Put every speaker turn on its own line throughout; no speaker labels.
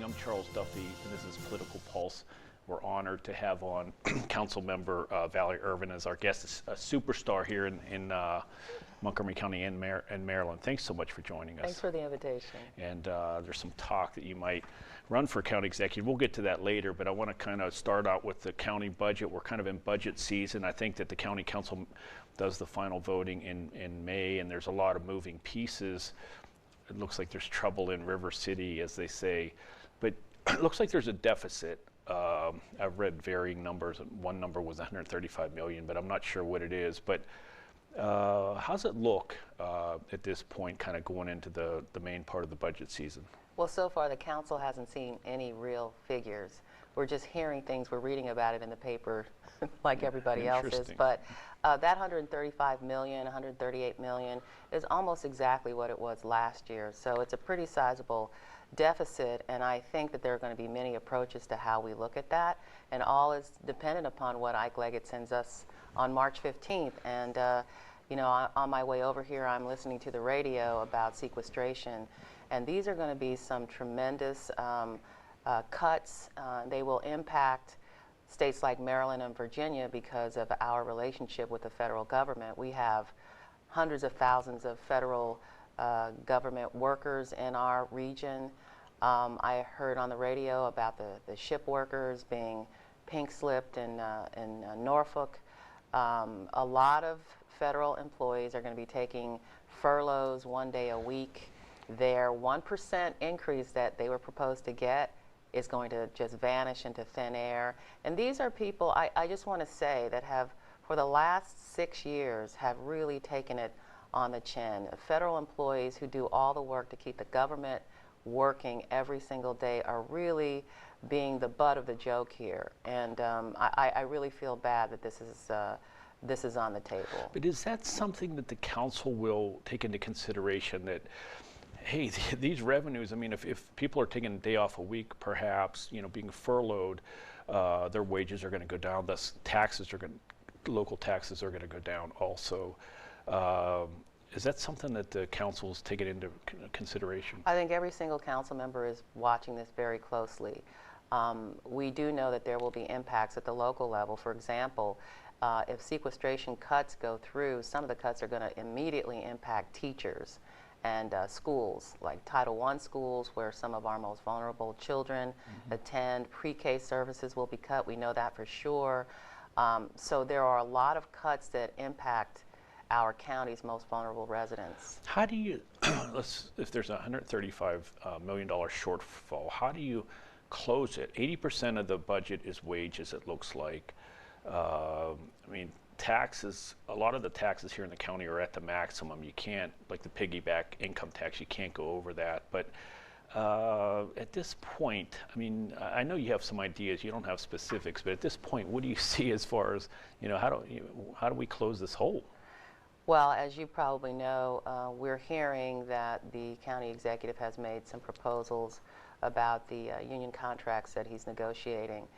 I'm Charles Duffy, and this is Political Pulse. We're honored to have on Councilmember Valerie Ervin as our guest, a superstar here in Montgomery County and Maryland. Thanks so much for joining us.
Thanks for the invitation.
And there's some talk that you might run for county executive. We'll get to that later, but I want to kind of start out with the county budget. We're kind of in budget season. I think that the county council does the final voting in May, and there's a lot of moving pieces. It looks like there's trouble in River City, as they say, but it looks like there's a deficit. I've read varying numbers. One number was 135 million, but I'm not sure what it is. But how's it look at this point, kind of going into the main part of the budget season?
Well, so far the council hasn't seen any real figures. We're just hearing things, we're reading about it in the paper like everybody else is. But that 135 million, 138 million is almost exactly what it was last year. So it's a pretty sizable deficit, and I think that there are going to be many approaches to how we look at that, and all is dependent upon what Ike Leggett sends us on March 15th. And you know, on my way over here, I'm listening to the radio about sequestration, and these are going to be some tremendous cuts. They will impact states like Maryland and Virginia because of our relationship with the federal government. We have hundreds of thousands of federal government workers in our region. I heard on the radio about the ship workers being pink slipped in Norfolk. A lot of federal employees are going to be taking furloughs 1 day a week. Their 1% increase that they were proposed to get is going to just vanish into thin air. And these are people, I just want to say, that have, for the last 6 years, have really taken it on the chin. Federal employees who do all the work to keep the government working every single day are really being the butt of the joke here. And I really feel bad that this is on the table.
But is that something that the council will take into consideration, that hey, these revenues, I mean, if people are taking a day off a week, perhaps, you know, being furloughed, their wages are going to go down, thus local taxes are going to go down also. Is that something that the council's taken into consideration?
I think every single council member is watching this very closely. We do know that there will be impacts at the local level. For example, if sequestration cuts go through, some of the cuts are going to immediately impact teachers and schools, like Title I schools, where some of our most vulnerable children attend. Pre-K services will be cut. We know that for sure. So there are a lot of cuts that impact our county's most vulnerable residents.
How do you, if there's a $135 million shortfall, how do you close it? 80% of the budget is wages, it looks like. I mean, taxes, a lot of the taxes here in the county are at the maximum. You can't, like the piggyback income tax, you can't go over that. But at this point, I mean, I know you have some ideas, you don't have specifics, but at this point, what do you see as far as, you know, how do we close this hole?
Well, as you probably know, we're hearing that the county executive has made some proposals about the union contracts that he's negotiating.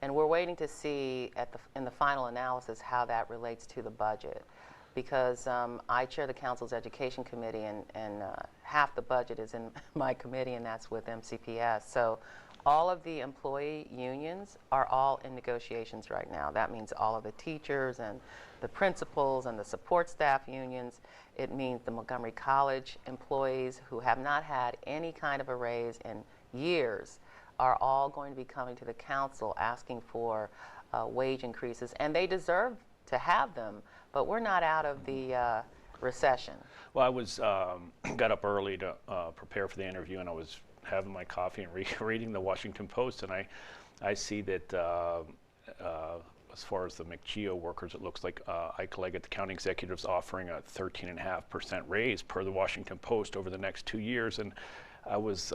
And we're waiting to see in the final analysis how that relates to the budget. Because I chair the council's education committee, and half the budget is in my committee, and that's with MCPS. So all of the employee unions are all in negotiations right now. That means all of the teachers and the principals and the support staff unions. It means the Montgomery College employees who have not had any kind of a raise in years are all going to be coming to the council asking for wage increases, and they deserve to have them, but we're not out of the recession.
Well, I was got up early to prepare for the interview, and I was having my coffee and reading the Washington Post, and I see that as far as the McGeo workers, it looks like Ike Leggett, the county executive, is offering a 13.5% raise per the Washington Post over the next 2 years, and I was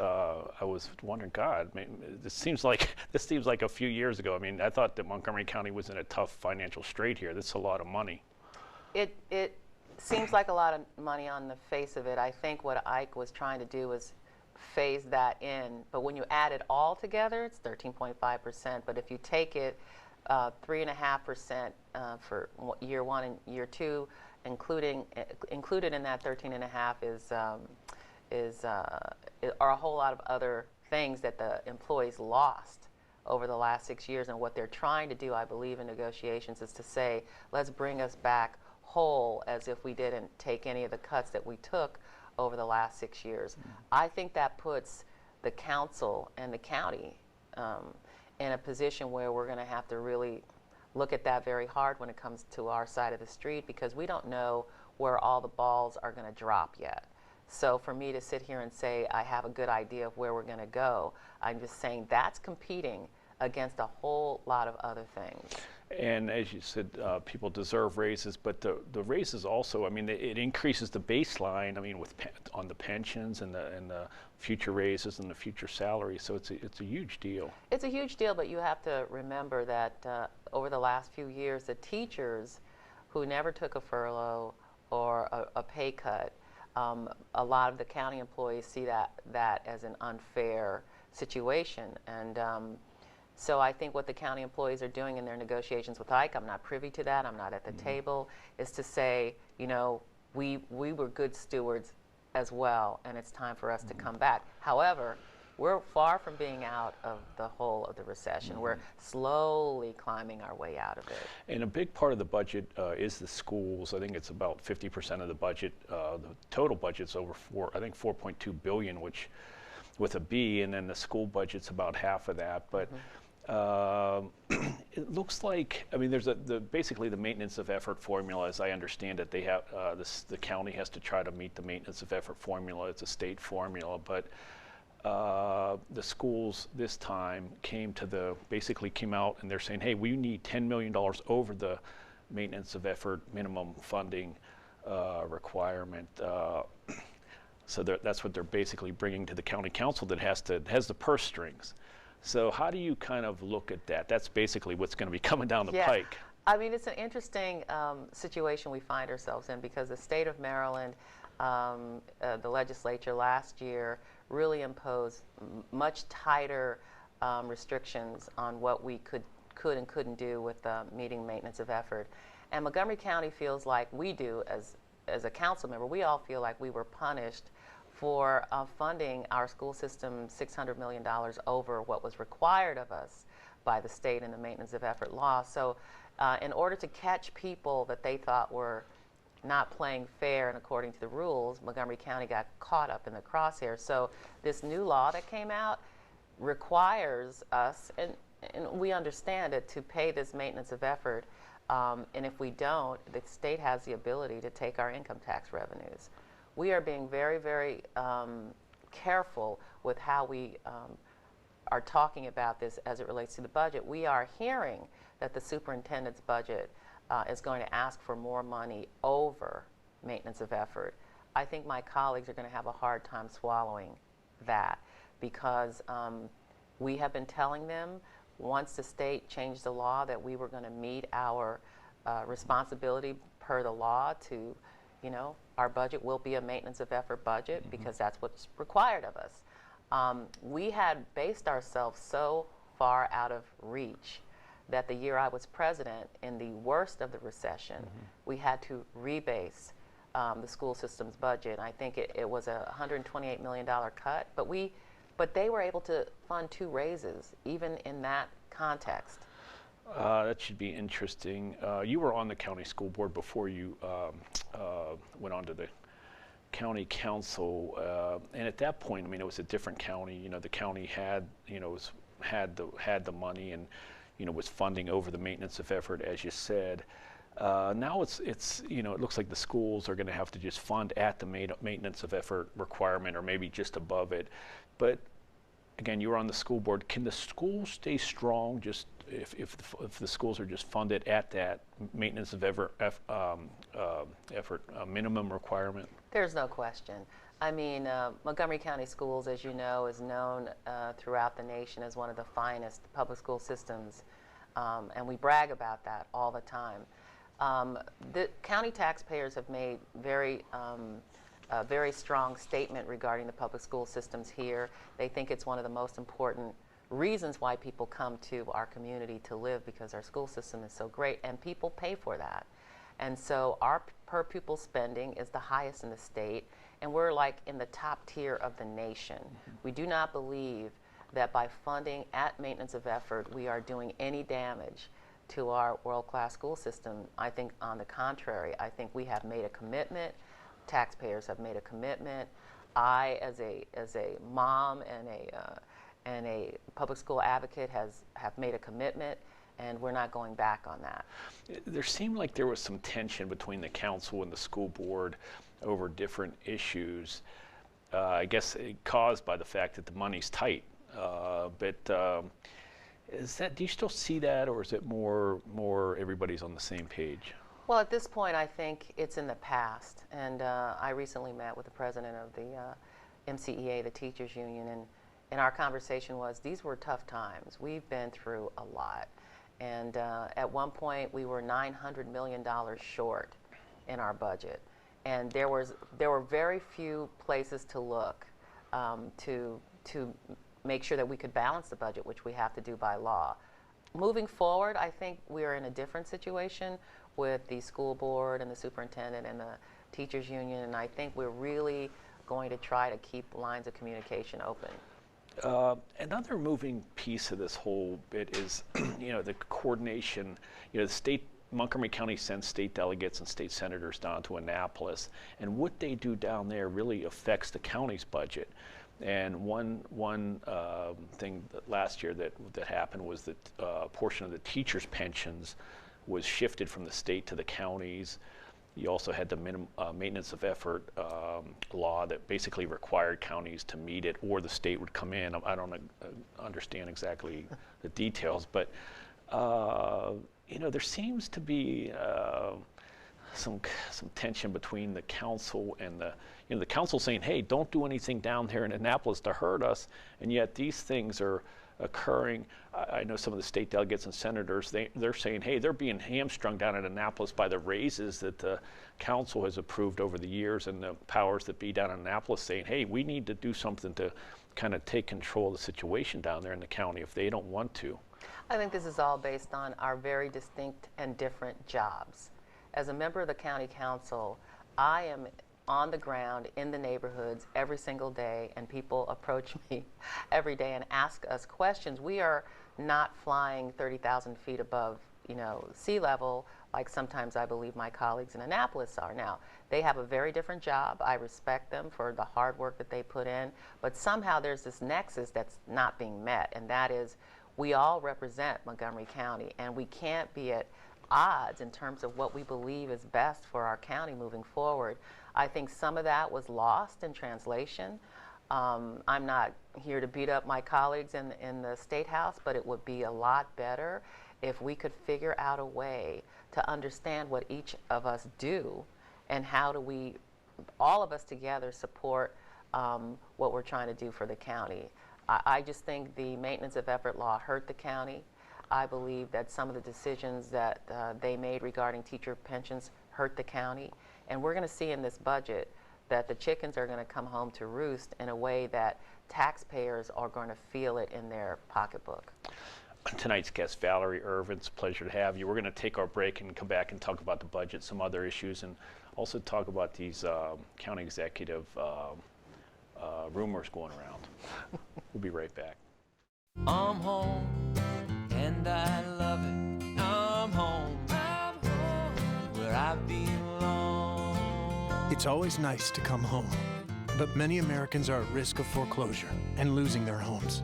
wondering, God, this seems like a few years ago. I mean, I thought that Montgomery County was in a tough financial strait here. That's a lot of money.
It seems like a lot of money on the face of it. I think what Ike was trying to do was phase that in, but when you add it all together, it's 13.5%. But if you take it 3.5% for year one and year two, included in that 13.5 are a whole lot of other things that the employees lost over the last 6 years. And what they're trying to do, I believe, in negotiations is to say, let's bring us back whole, as if we didn't take any of the cuts that we took over the last 6 years. I think that puts the council and the county in a position where we're going to have to really look at that very hard when it comes to our side of the street, because we don't know where all the balls are going to drop yet. So for me to sit here and say I have a good idea of where we're going to go, I'm just saying that's competing against a whole lot of other things.
And as you said, people deserve raises, but the raises also, I mean, it increases the baseline, I mean, on the pensions and the future raises and the future salaries, so it's a huge deal. It's a huge deal,
but you have to remember that over the last few years, the teachers who never took a furlough or a pay cut, a lot of the county employees see that as an unfair situation. And so I think what the county employees are doing in their negotiations with Ike, I'm not privy to that, I'm not at the table, is to say, you know, we were good stewards as well, and it's time for us to come back. However, we're far from being out of the hole of the recession. We're slowly climbing our way out of it.
And a big part of the budget is the schools. I think it's about 50% of the budget. The total budget's over $4.2 billion, which with a B, and then the school budget's about half of that. But it looks like, I mean, there's basically the maintenance of effort formula, as I understand it. They have the county has to try to meet the maintenance of effort formula. It's a state formula, but the schools this time basically came out and they're saying, hey, we need $10 million over the maintenance of effort minimum funding requirement. So that's what they're basically bringing to the county council that has the purse strings. So how do you kind of look at that? That's basically what's going to be coming down the pike.
I mean, it's an interesting situation we find ourselves in, because the state of Maryland, the legislature last year really imposed much tighter restrictions on what we could and couldn't do with meeting maintenance of effort. And Montgomery County feels like we do, as a council member, we all feel like we were punished for funding our school system $600 million over what was required of us by the state in the maintenance of effort law. So in order to catch people that they thought were not playing fair and according to the rules, Montgomery County got caught up in the crosshairs. So this new law that came out requires us, and we understand it, to pay this maintenance of effort. And if we don't, the state has the ability to take our income tax revenues. We are being very, very careful with how we are talking about this as it relates to the budget. We are hearing that the superintendent's budget is going to ask for more money over maintenance of effort. I think my colleagues are going to have a hard time swallowing that, because we have been telling them once the state changed the law that we were going to meet our responsibility per the law to, you know, our budget will be a maintenance of effort budget because that's what's required of us. We had based ourselves so far out of reach that the year I was president, in the worst of the recession, we had to rebase the school system's budget. I think it was a $128 million cut, but they were able to fund 2 raises, even in that context.
That should be interesting. You were on the county school board before you went on to the county council, and at that point, I mean, it was a different county. You know, the county had the money and, you know, was funding over the maintenance of effort, as you said. Now it's you know, it looks like the schools are going to have to just fund at the maintenance of effort requirement, or maybe just above it. But again, you were on the school board. Can the schools stay strong just if the schools are just funded at that maintenance of effort minimum requirement?
There's no question. I mean, Montgomery County Schools, as you know, is known throughout the nation as one of the finest public school systems, and we brag about that all the time. The county taxpayers have made a very strong statement regarding the public school systems here. They think it's one of the most important reasons why people come to our community to live, because our school system is so great, and people pay for that. And so our per pupil spending is the highest in the state, and we're like in the top tier of the nation. We do not believe that by funding at maintenance of effort, we are doing any damage to our world-class school system. I think on the contrary, I think we have made a commitment, taxpayers have made a commitment. I, as a mom and a public school advocate, have made a commitment, and we're not going back on that.
There seemed like there was some tension between the council and the school board over different issues. I guess caused by the fact that the money's tight. Is that, do you still see that, or is it more everybody's on the same page?
Well, at this point, I think it's in the past. And I recently met with the president of the MCEA, the teachers union, and our conversation was, these were tough times. We've been through a lot. And at one point, we were $900 million short in our budget. And there were very few places to look to make sure that we could balance the budget, which we have to do by law. Moving forward, I think we're in a different situation with the school board and the superintendent and the teachers union, and I think we're really going to try to keep lines of communication open.
Another moving piece of this whole bit is, the coordination. The state, Montgomery County sends state delegates and state senators down to Annapolis, and what they do down there really affects the county's budget. And one thing that last year that happened was that a portion of the teachers' pensions was shifted from the state to the counties. You also had the maintenance of effort law that basically required counties to meet it, or the state would come in. I don't understand exactly the details, but there seems to be some tension between the council and the council saying, hey, don't do anything down there in Annapolis to hurt us, and yet these things are occurring. I know some of the state delegates and senators, they're saying, hey, they're being hamstrung down at Annapolis by the raises that the council has approved over the years, and the powers that be down in Annapolis saying, hey, we need to do something to kind of take control of the situation down there in the county if they don't want to.
I think this is all based on our very distinct and different jobs. As a member of the county council, I am on the ground in the neighborhoods every single day, and people approach me every day and ask us questions. We are not flying 30,000 feet above, sea level, like sometimes I believe my colleagues in Annapolis are. Now, they have a very different job. I respect them for the hard work that they put in, but somehow there's this nexus that's not being met, and that is we all represent Montgomery County, and we can't be at odds in terms of what we believe is best for our county moving forward. I think some of that was lost in translation. I'm not here to beat up my colleagues in the State House, but it would be a lot better if we could figure out a way to understand what each of us do and how do we, all of us together, support what we're trying to do for the county. I just think the maintenance of effort law hurt the county. I believe that some of the decisions that they made regarding teacher pensions hurt the county. And we're going to see in this budget that the chickens are going to come home to roost in a way that taxpayers are going to feel it in their pocketbook.
Tonight's guest, Valerie Ervin, it's a pleasure to have you. We're going to take our break and come back and talk about the budget, some other issues, and also talk about these county executive rumors going around. We'll be right back.
I'm home, and I love it. I'm home, where I belong.
It's always nice to come home, but many Americans are at risk of foreclosure and losing their homes.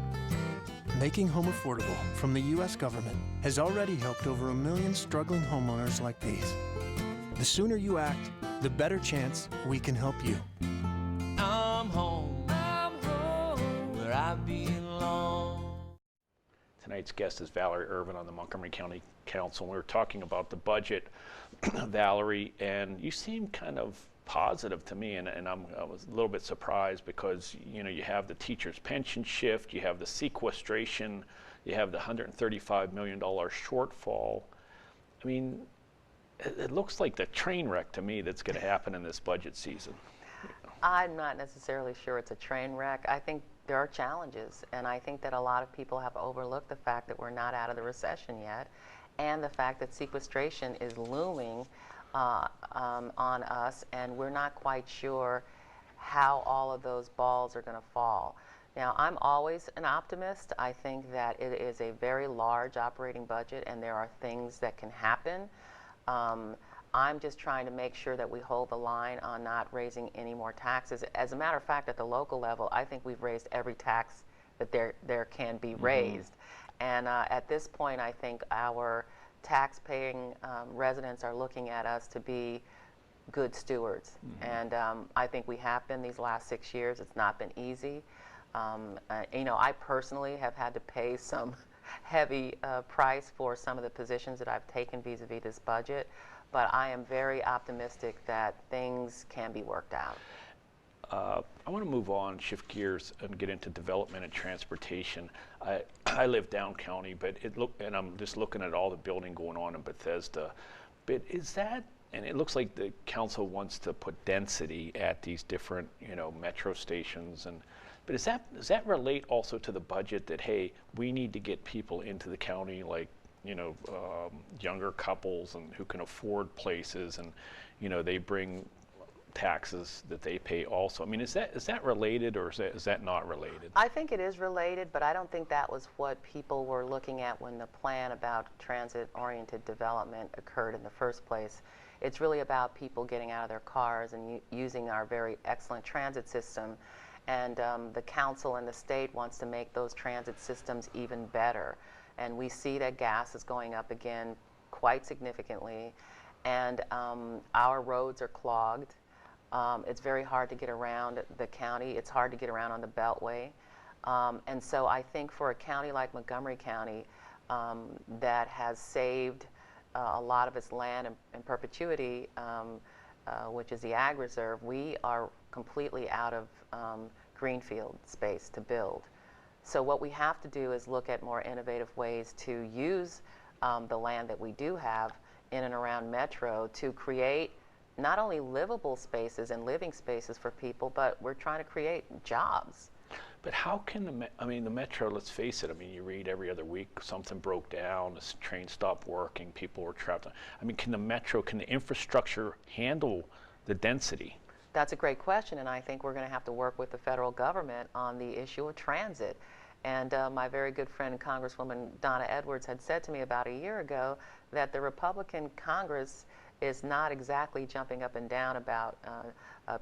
Making home affordable from the U.S. government has already helped over 1 million struggling homeowners like these. The sooner you act, the better chance we can help you.
I'm home, where I belong.
Tonight's guest is Valerie Ervin on the Montgomery County Council. We were talking about the budget, Valerie, and you seem kind of positive to me, and I was a little bit surprised because you have the teachers' pension shift, you have the sequestration, you have the $135 million shortfall. I mean, it looks like the train wreck to me that's going to happen in this budget season.
I'm not necessarily sure it's a train wreck. I think there are challenges, and I think that a lot of people have overlooked the fact that we're not out of the recession yet, and the fact that sequestration is looming on us, and we're not quite sure how all of those balls are going to fall. Now, I'm always an optimist. I think that it is a very large operating budget and there are things that can happen. I'm just trying to make sure that we hold the line on not raising any more taxes. As a matter of fact, at the local level, I think we've raised every tax that there can be raised. And at this point, I think our tax-paying residents are looking at us to be good stewards. And I think we have been these last 6 years. It's not been easy. You know, I personally have had to pay some heavy price for some of the positions that I've taken vis-a-vis this budget, but I am very optimistic that things can be worked out.
I want to move on, shift gears, and get into development and transportation. I live down county, but and I'm just looking at all the building going on in Bethesda. But is that, and it looks like the council wants to put density at these different, you know, metro stations, but does that relate also to the budget that, hey, we need to get people into the county, like, you know, younger couples and who can afford places, and, you know, they bring taxes that they pay also. I mean, is that related, or is that not related?
I think it is related, but I don't think that was what people were looking at when the plan about transit-oriented development occurred in the first place. It's really about people getting out of their cars and using our very excellent transit system. And the council and the state wants to make those transit systems even better. And we see that gas is going up again quite significantly. And our roads are clogged. It's very hard to get around the county. It's hard to get around on the Beltway. And so I think for a county like Montgomery County that has saved a lot of its land in perpetuity, which is the Ag Reserve, we are completely out of greenfield space to build. So what we have to do is look at more innovative ways to use the land that we do have in and around Metro to create not only livable spaces and living spaces for people, but we're trying to create jobs.
But how can the Metro, let's face it, I mean, you read every other week something broke down, the train stopped working, people were trapped. I mean, can the infrastructure handle the density?
That's a great question, and I think we're going to have to work with the federal government on the issue of transit. And my very good friend, Congresswoman Donna Edwards, had said to me about a year ago that the Republican Congress is not exactly jumping up and down about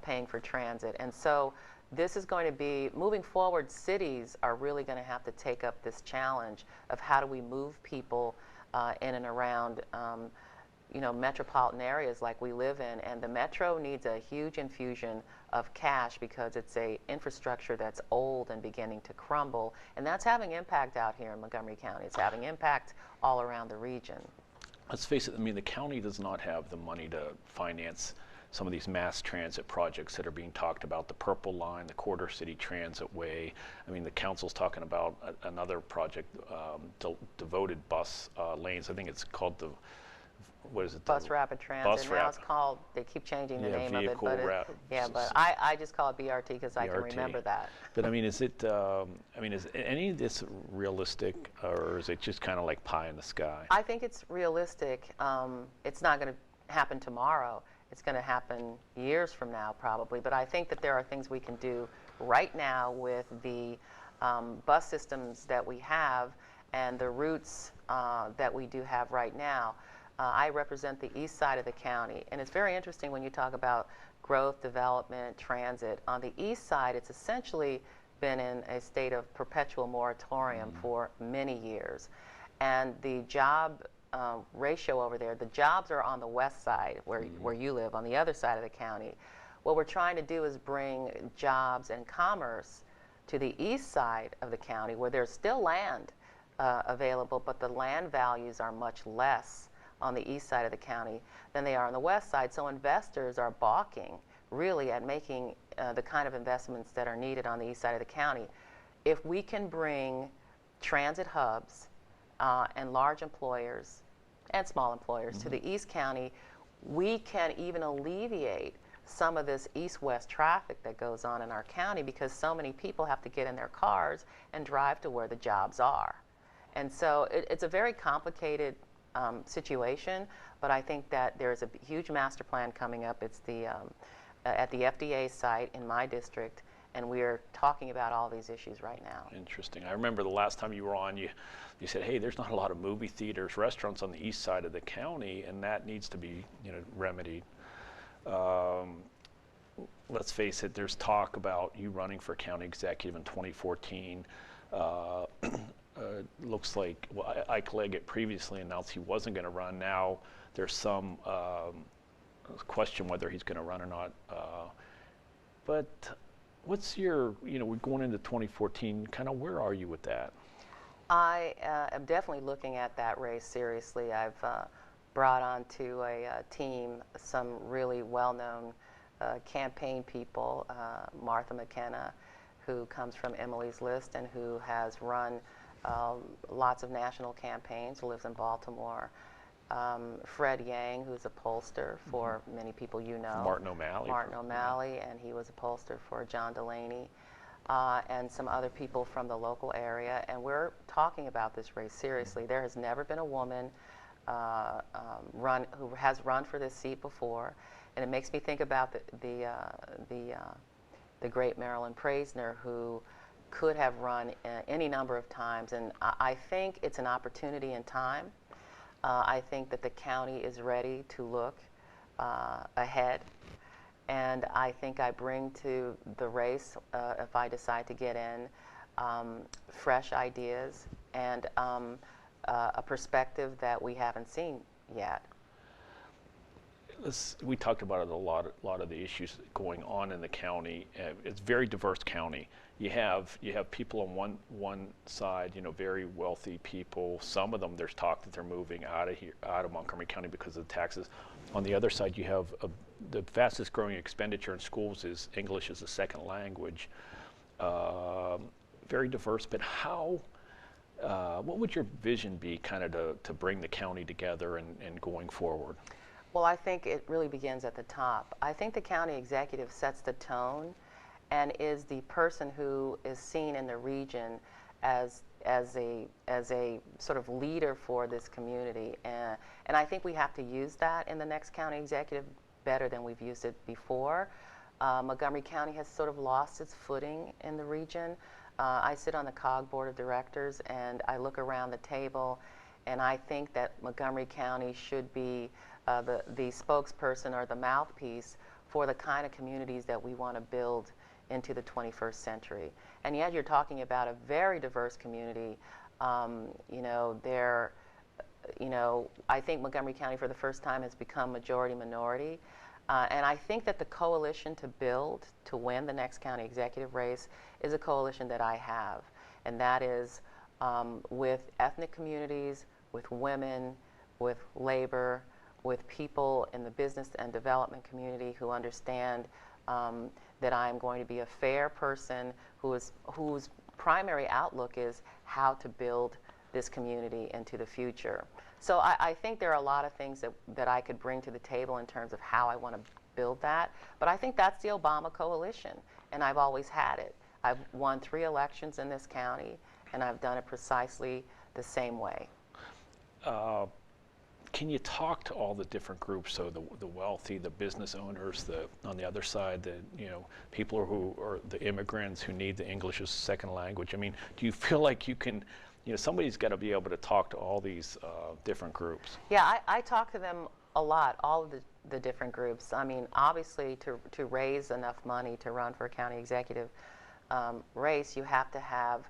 paying for transit. And so this is going to be, moving forward, cities are really going to have to take up this challenge of how do we move people in and around you know, metropolitan areas like we live in. And the Metro needs a huge infusion of cash because it's a infrastructure that's old and beginning to crumble. And that's having impact out here in Montgomery County. It's having impact all around the region.
Let's face it, I mean, the county does not have the money to finance some of these mass transit projects that are being talked about, the Purple Line, the Quarter City Transit Way. I mean, the council's talking about another project, devoted bus lanes. I think it's called the, what is it?
Bus Rapid Transit. Now it's called, they keep changing the name of it. But I just call it BRT because I can remember that.
But I mean, is any of this realistic, or is it just kind of like pie in the sky?
I think it's realistic. It's not going to happen tomorrow. It's going to happen years from now, probably. But I think that there are things we can do right now with the bus systems that we have and the routes that we do have right now. I represent the east side of the county, and it's very interesting when you talk about growth, development, transit. On the east side, it's essentially been in a state of perpetual moratorium for many years. And the job ratio over there, the jobs are on the west side, where you live, on the other side of the county. What we're trying to do is bring jobs and commerce to the east side of the county, where there's still land available, but the land values are much less on the east side of the county than they are on the west side. So investors are balking really at making the kind of investments that are needed on the east side of the county. If we can bring transit hubs and large employers and small employers to the east county, we can even alleviate some of this east-west traffic that goes on in our county, because so many people have to get in their cars and drive to where the jobs are. And so it's a very complicated situation, but I think that there's a huge master plan coming up. It's the at the FDA site in my district, And we are talking about all these issues right now.
Interesting. I remember the last time you were on, you said, hey, there's not a lot of movie theaters, restaurants on the east side of the county, and that needs to be, remedied. Let's face it, there's talk about you running for county executive in 2014. Looks like Ike Leggett previously announced he wasn't going to run. Now there's some question whether he's going to run or not. But what's your, we're going into 2014, kind of where are you with that?
I am definitely looking at that race seriously. I've brought onto a team some really well-known campaign people, Martha McKenna, who comes from Emily's List and who has run lots of national campaigns, who lives in Baltimore. Fred Yang, who's a pollster for many people you know.
Martin O'Malley.
Martin O'Malley, and he was a pollster for John Delaney, and some other people from the local area. And we're talking about this race seriously. There has never been a woman who has run for this seat before, and it makes me think about the great Marilyn Praisner, who could have run any number of times. And I think it's an opportunity in time. I think that the county is ready to look ahead, and I think I bring to the race, if I decide to get in, fresh ideas and a perspective that we haven't seen yet.
We talked about it a lot of the issues going on in the county. It's a very diverse county. You have people on one side, very wealthy people. Some of them, there's talk that they're moving out of Montgomery County because of the taxes. On the other side, you have the fastest growing expenditure in schools is English as a second language. Very diverse, but what would your vision be kind of to bring the county together and going forward?
Well, I think it really begins at the top. I think the county executive sets the tone and is the person who is seen in the region as a sort of leader for this community. And I think we have to use that in the next county executive better than we've used it before. Montgomery County has sort of lost its footing in the region. I sit on the COG Board of Directors, and I look around the table, and I think that Montgomery County should be the spokesperson or the mouthpiece for the kind of communities that we want to build into the 21st century. And yet you're talking about a very diverse community. I think Montgomery County for the first time has become majority minority. And I think that the coalition to win the next county executive race is a coalition that I have. And that is with ethnic communities, with women, with labor, with people in the business and development community who understand that I'm going to be a fair person whose primary outlook is how to build this community into the future. So I think there are a lot of things that I could bring to the table in terms of how I want to build that. But I think that's the Obama coalition, and I've always had it. I've won 3 elections in this county, and I've done it precisely the same way.
Can you talk to all the different groups, so the wealthy, the business owners, on the other side, people who are the immigrants who need the English as a second language? I mean, do you feel like you can, somebody's got to be able to talk to all these different groups?
Yeah, I talk to them a lot, all of the different groups. I mean, obviously, to raise enough money to run for a county executive race, you have to have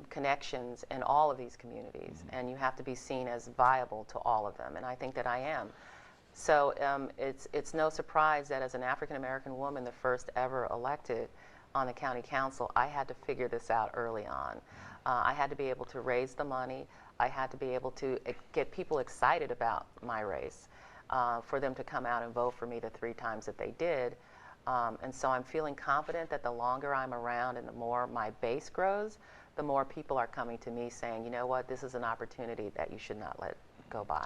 connections in all of these communities, and you have to be seen as viable to all of them, and I think that I am. So it's no surprise that as an African American woman, the first ever elected on the county council, I had to figure this out early on. I had to be able to raise the money. I had to be able to get people excited about my race, for them to come out and vote for me the 3 times that they did. And so I'm feeling confident that the longer I'm around and the more my base grows, the more people are coming to me saying, you know what, this is an opportunity that you should not let go by.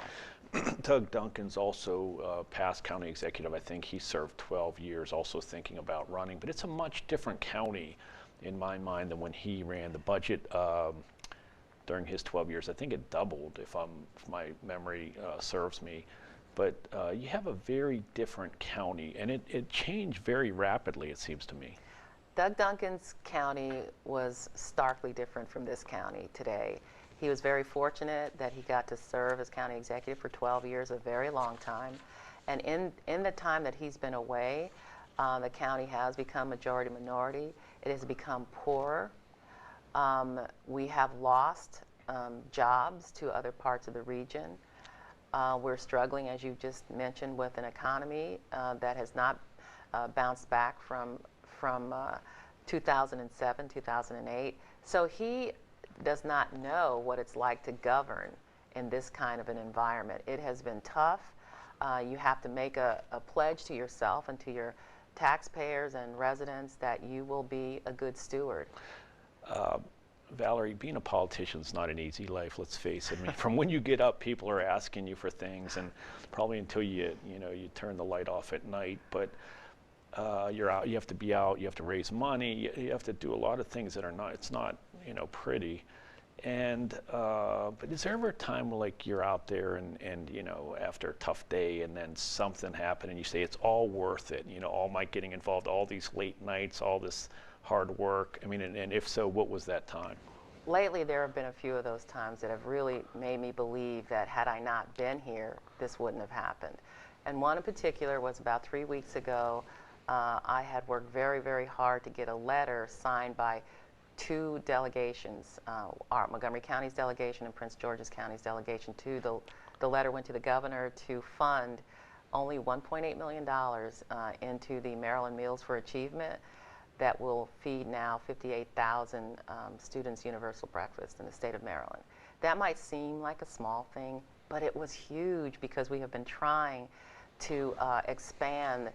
Doug Duncan's also past county executive. I think he served 12 years also thinking about running, but it's a much different county in my mind than when he ran. The budget during his 12 years, I think it doubled if my memory serves me. But you have a very different county, and it changed very rapidly, it seems to me.
Doug Duncan's county was starkly different from this county today. He was very fortunate that he got to serve as county executive for 12 years, a very long time. And in the time that he's been away, the county has become majority minority. It has become poorer. We have lost jobs to other parts of the region. We're struggling, as you just mentioned, with an economy that has not bounced back from 2007, 2008. So he does not know what it's like to govern in this kind of an environment. It has been tough. You have to make a pledge to yourself and to your taxpayers and residents that you will be a good steward.
Valerie, being a politician is not an easy life, let's face it. I mean, from when you get up, people are asking you for things, and probably until you turn the light off at night, but you're out, you have to be out, you have to raise money, you have to do a lot of things that are not, it's not, pretty. And, but is there ever a time where, like, you're out there and after a tough day and then something happened and you say it's all worth it, all my getting involved, all these late nights, all this hard work? I mean, and if so, what was that time?
Lately, there have been a few of those times that have really made me believe that had I not been here, this wouldn't have happened. And one in particular was about 3 weeks ago. I had worked very, very hard to get a letter signed by two delegations, our Montgomery County's delegation and Prince George's County's delegation. The letter went to the governor to fund only $1.8 million into the Maryland Meals for Achievement that will feed now 58,000 students universal breakfast in the state of Maryland. That might seem like a small thing, but it was huge because we have been trying to expand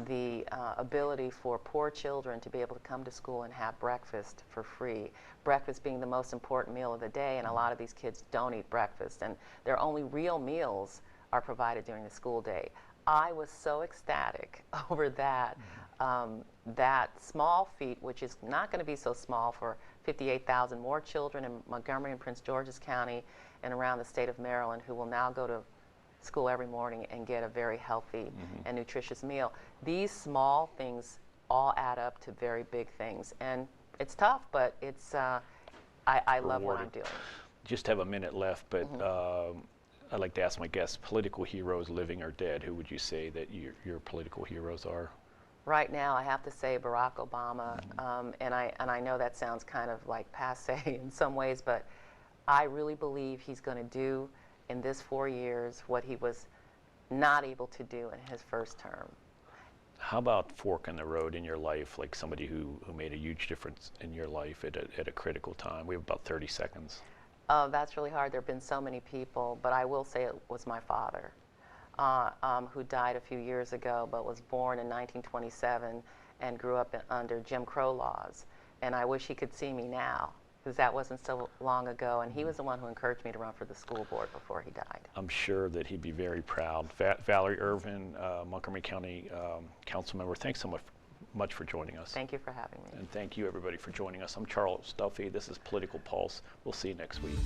the ability for poor children to be able to come to school and have breakfast for free. Breakfast being the most important meal of the day, and a lot of these kids don't eat breakfast, and their only real meals are provided during the school day. I was so ecstatic over that. That small feat, which is not going to be so small for 58,000 more children in Montgomery and Prince George's County and around the state of Maryland who will now go to school every morning and get a very healthy and nutritious meal. These small things all add up to very big things, and it's tough, but it's I love what I'm doing.
Just have a minute left, but I'd like to ask my guests, political heroes, living or dead, who would you say that your political heroes are?
Right now, I have to say Barack Obama, and I know that sounds kind of like passé in some ways, but I really believe he's going to do in this 4 years what he was not able to do in his first term.
How about fork in the road in your life, like somebody who made a huge difference in your life at a critical time? We have about 30 seconds.
Oh, that's really hard. There have been so many people, but I will say it was my father, who died a few years ago, but was born in 1927 and grew up under Jim Crow laws. And I wish he could see me now, because that wasn't so long ago, and he was the one who encouraged me to run for the school board before he died.
I'm sure that he'd be very proud. Valerie Ervin, Montgomery County Council Member, thanks so much for joining us.
Thank you for having me.
And thank you, everybody, for joining us. I'm Charles Duffy. This is Political Pulse. We'll see you next week.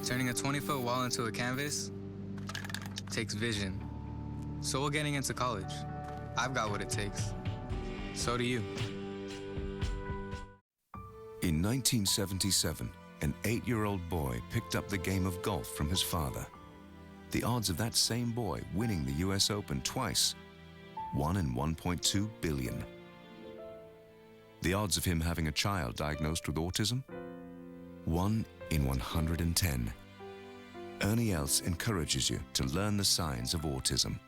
Turning a 20-foot wall into a canvas takes vision. So will getting into college. I've got what it takes. So do you.
In 1977, an 8-year-old boy picked up the game of golf from his father. The odds of that same boy winning the US Open twice, 1 in 1.2 billion. The odds of him having a child diagnosed with autism, 1 in 110. Ernie Els encourages you to learn the signs of autism.